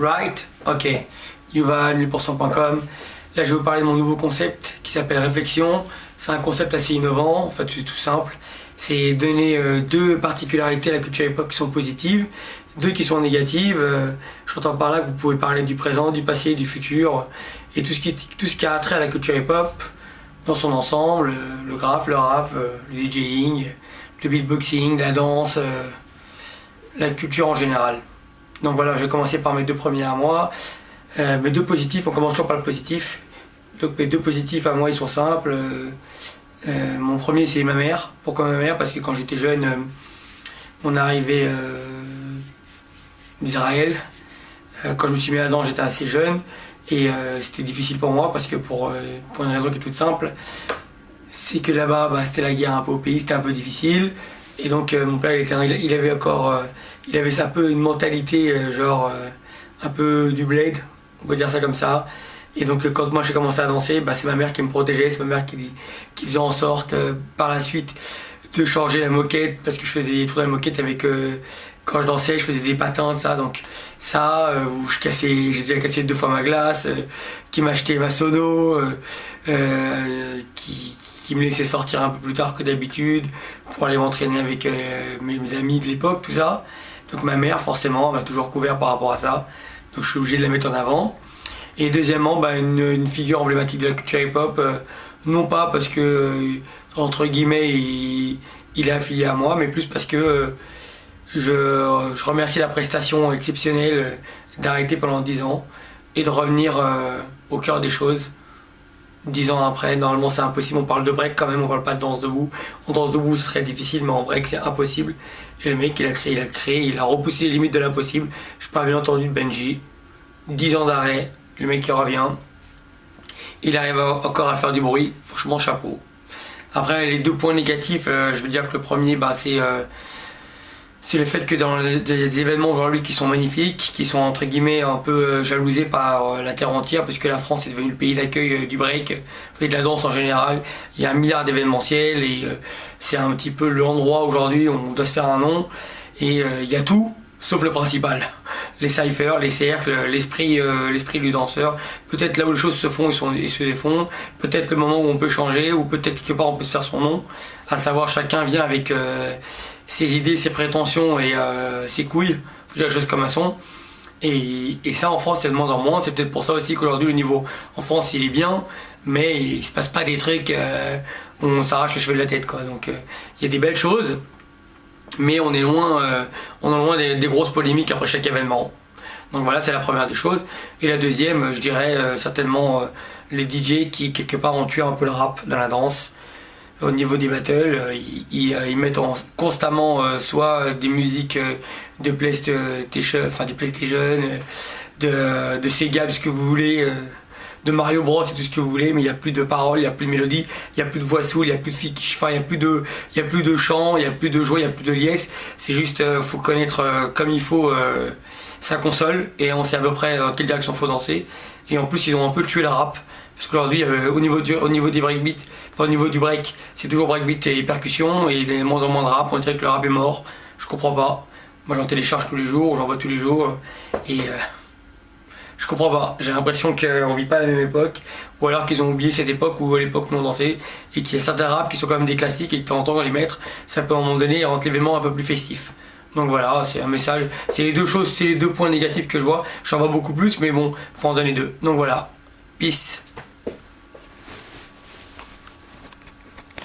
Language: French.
Right? Ok. Yuval1000%.com. Là, je vais vous parler de mon nouveau concept qui s'appelle Réflexion. C'est un concept assez innovant. En fait, c'est tout simple. C'est donner deux particularités à la culture hip-hop qui sont positives, deux qui sont négatives. J'entends par là que vous pouvez parler du présent, du passé, du futur et tout ce qui a trait à la culture hip-hop dans son ensemble, le graphe, le rap, le DJing, le beatboxing, la danse, la culture en général. Donc voilà, je vais commencer par mes deux premiers à moi. Mes deux positifs, on commence toujours par le positif. Donc mes deux positifs à moi, ils sont simples. Mon premier, c'est ma mère. Pourquoi ma mère? Parce que quand j'étais jeune, on est arrivé d'Israël. Quand je me suis mis là-dedans, j'étais assez jeune. Et c'était difficile pour moi parce que pour une raison qui est toute simple, c'est que là-bas, c'était la guerre un peu au pays, c'était un peu difficile. Et donc mon père, il avait encore, il avait un peu une mentalité un peu du bled, on peut dire ça comme ça. Et donc quand moi j'ai commencé à danser, c'est ma mère qui me protégeait, c'est ma mère qui faisait en sorte par la suite de changer la moquette, parce que je faisais des trous dans la moquette avec quand je dansais, je faisais des patins, ça. Donc ça, où j'ai déjà cassé 2 fois ma glace, qui m'achetait ma sono, qui me laissait sortir un peu plus tard que d'habitude pour aller m'entraîner avec mes amis de l'époque, tout ça. Donc ma mère, forcément, m'a toujours couvert par rapport à ça. Donc je suis obligé de la mettre en avant. Et deuxièmement, une figure emblématique de la culture hip-hop, non pas parce que, entre guillemets, il est affilié à moi, mais plus parce que je remercie la prestation exceptionnelle d'arrêter pendant 10 ans et de revenir au cœur des choses. 10 ans après, normalement c'est impossible, on parle de break quand même, on parle pas de danse debout. En danse debout c'est très difficile, mais en break c'est impossible. Et le mec il a repoussé les limites de l'impossible. Je parle bien entendu de Benji. 10 ans d'arrêt, le mec qui revient. Il arrive encore à faire du bruit, franchement chapeau. Après les deux points négatifs, je veux dire que le premier c'est le fait que dans des événements aujourd'hui qui sont magnifiques, qui sont entre guillemets un peu jalousés par la terre entière, puisque la France est devenue le pays d'accueil du break et de la danse en général. Il y a 1 milliard d'événementiels et c'est un petit peu l'endroit aujourd'hui où on doit se faire un nom. Et il y a tout, sauf le principal. Les cyphers, les cercles, l'esprit du danseur. Peut-être là où les choses se font et se défont. Peut-être le moment où on peut changer, ou peut-être quelque part on peut se faire son nom. À savoir, chacun vient avec ses idées, ses prétentions et ses couilles. Faut dire les choses comme elles sont. Et ça en France c'est de moins en moins. C'est peut-être pour ça aussi qu'aujourd'hui le niveau en France il est bien, mais il se passe pas des trucs où on s'arrache les cheveux de la tête, quoi. Donc il y a des belles choses, mais on est loin des grosses polémiques après chaque événement. Donc voilà, c'est la première des choses. Et la deuxième, je dirais certainement les DJ qui quelque part ont tué un peu le rap dans la danse. Au niveau des battles, ils mettent constamment soit des musiques de PlayStation, de Sega, de ce que vous voulez, de Mario Bros et tout ce que vous voulez, mais il n'y a plus de paroles, il n'y a plus de mélodie, il n'y a plus de voix saoule, il n'y a plus de filles qui il n'y a plus de chant, il n'y a plus de joie, il n'y a plus de liesse. C'est juste, faut connaître comme il faut sa console et on sait à peu près dans quelle direction faut danser. Et en plus, ils ont un peu tué la rap. Parce qu'aujourd'hui, au niveau des breakbeats, au niveau du break, c'est toujours breakbeat et percussion, et il y a de moins en moins de rap, on dirait que le rap est mort. Je comprends pas. Moi j'en télécharge tous les jours, j'en vois tous les jours, et je comprends pas. J'ai l'impression qu'on vit pas à la même époque, ou alors qu'ils ont oublié cette époque où à l'époque nous on dansait, et qu'il y a certains raps qui sont quand même des classiques, et que de temps en temps on les mettre, ça peut à un moment donné rendre l'événement un peu plus festif. Donc voilà, c'est un message, c'est les deux points négatifs que je vois. J'en vois beaucoup plus, mais bon, faut en donner deux. Donc voilà, peace.